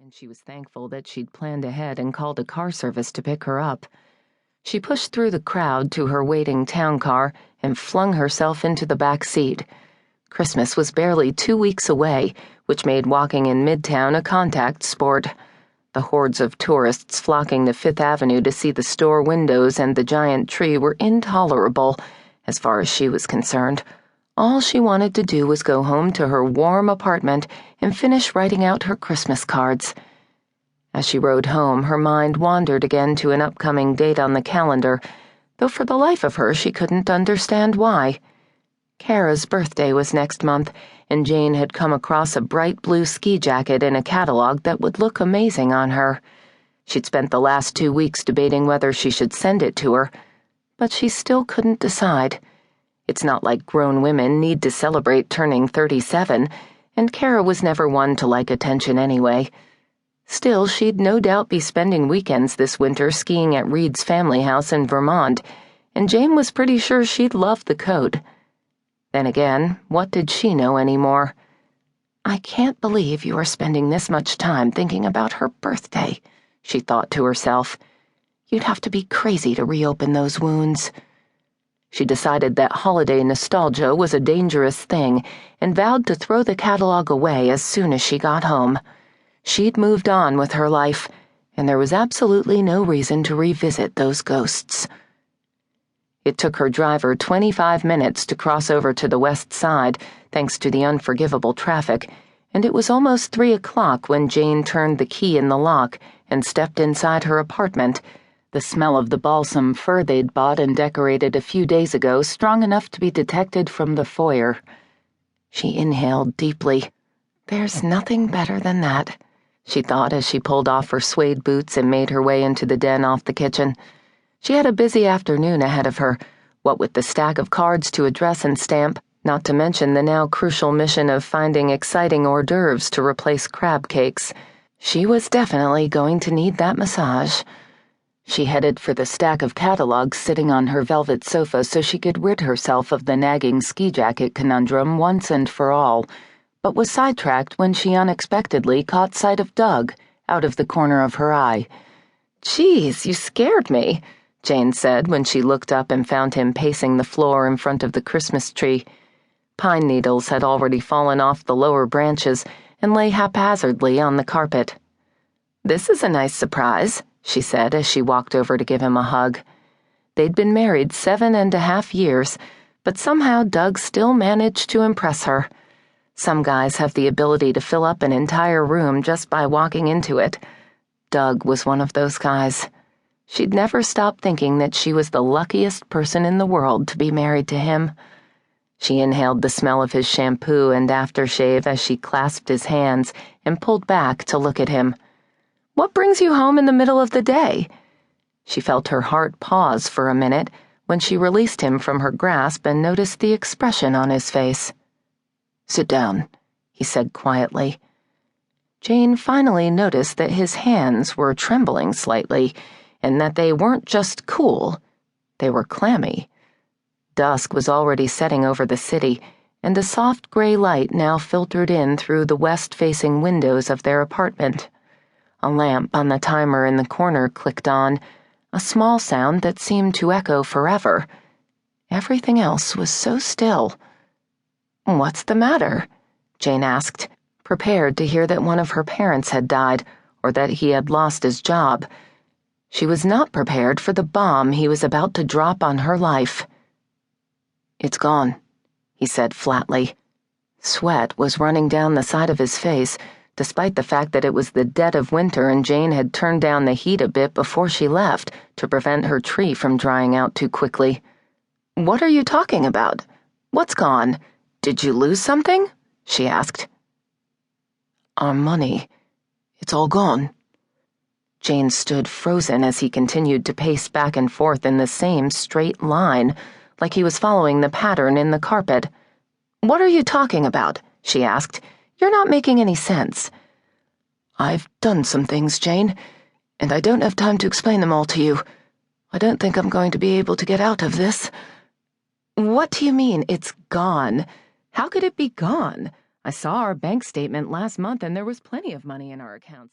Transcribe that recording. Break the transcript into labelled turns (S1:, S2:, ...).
S1: and she was thankful that she'd planned ahead and called a car service to pick her up. She pushed through the crowd to her waiting town car and flung herself into the back seat. Christmas was barely 2 weeks away, which made walking in Midtown a contact sport. The hordes of tourists flocking to Fifth Avenue to see the store windows and the giant tree were intolerable, as far as she was concerned. All she wanted to do was go home to her warm apartment and finish writing out her Christmas cards. As she rode home, her mind wandered again to an upcoming date on the calendar, though for the life of her she couldn't understand why. Cara's birthday was next month, and Jane had come across a bright blue ski jacket in a catalog that would look amazing on her. She'd spent the last 2 weeks debating whether she should send it to her, but she still couldn't decide. It's not like grown women need to celebrate turning 37, and Cara was never one to like attention anyway. Still, she'd no doubt be spending weekends this winter skiing at Reed's family house in Vermont, and Jane was pretty sure she'd love the coat. Then again, what did she know anymore? "I can't believe you are spending this much time thinking about her birthday," she thought to herself. "You'd have to be crazy to reopen those wounds." She decided that holiday nostalgia was a dangerous thing and vowed to throw the catalog away as soon as she got home. She'd moved on with her life, and there was absolutely no reason to revisit those ghosts. It took her driver 25 minutes to cross over to the west side, thanks to the unforgivable traffic, and it was almost 3 o'clock when Jane turned the key in the lock and stepped inside her apartment, the smell of the balsam fir they'd bought and decorated a few days ago strong enough to be detected from the foyer. She inhaled deeply. "There's nothing better than that," she thought as she pulled off her suede boots and made her way into the den off the kitchen. She had a busy afternoon ahead of her, what with the stack of cards to address and stamp, not to mention the now crucial mission of finding exciting hors d'oeuvres to replace crab cakes. She was definitely going to need that massage. She headed for the stack of catalogs sitting on her velvet sofa so she could rid herself of the nagging ski jacket conundrum once and for all, but was sidetracked when she unexpectedly caught sight of Doug out of the corner of her eye. "Geez, you scared me," Jane said when she looked up and found him pacing the floor in front of the Christmas tree. Pine needles had already fallen off the lower branches and lay haphazardly on the carpet. "This is a nice surprise," she said as she walked over to give him a hug. They'd been married 7.5 years, but somehow Doug still managed to impress her. Some guys have the ability to fill up an entire room just by walking into it. Doug was one of those guys. She'd never stop thinking that she was the luckiest person in the world to be married to him. She inhaled the smell of his shampoo and aftershave as she clasped his hands and pulled back to look at him. "What brings you home in the middle of the day?" She felt her heart pause for a minute when she released him from her grasp and noticed the expression on his face. "Sit down," he said quietly. Jane finally noticed that his hands were trembling slightly, and that they weren't just cool, they were clammy. Dusk was already setting over the city, and a soft gray light now filtered in through the west-facing windows of their apartment. A lamp on the timer in the corner clicked on, a small sound that seemed to echo forever. Everything else was so still. "What's the matter?" Jane asked, prepared to hear that one of her parents had died or that he had lost his job. She was not prepared for the bomb he was about to drop on her life. "It's gone," he said flatly. Sweat was running down the side of his face, despite the fact that it was the dead of winter and Jane had turned down the heat a bit before she left to prevent her tree from drying out too quickly. "What are you talking about? What's gone? Did you lose something?" she asked. "Our money. It's all gone." Jane stood frozen as he continued to pace back and forth in the same straight line, like he was following the pattern in the carpet. "What are you talking about?" she asked. "You're not making any sense." "I've done some things, Jane, and I don't have time to explain them all to you. I don't think I'm going to be able to get out of this." "What do you mean, it's gone? How could it be gone? I saw our bank statement last month and there was plenty of money in our accounts."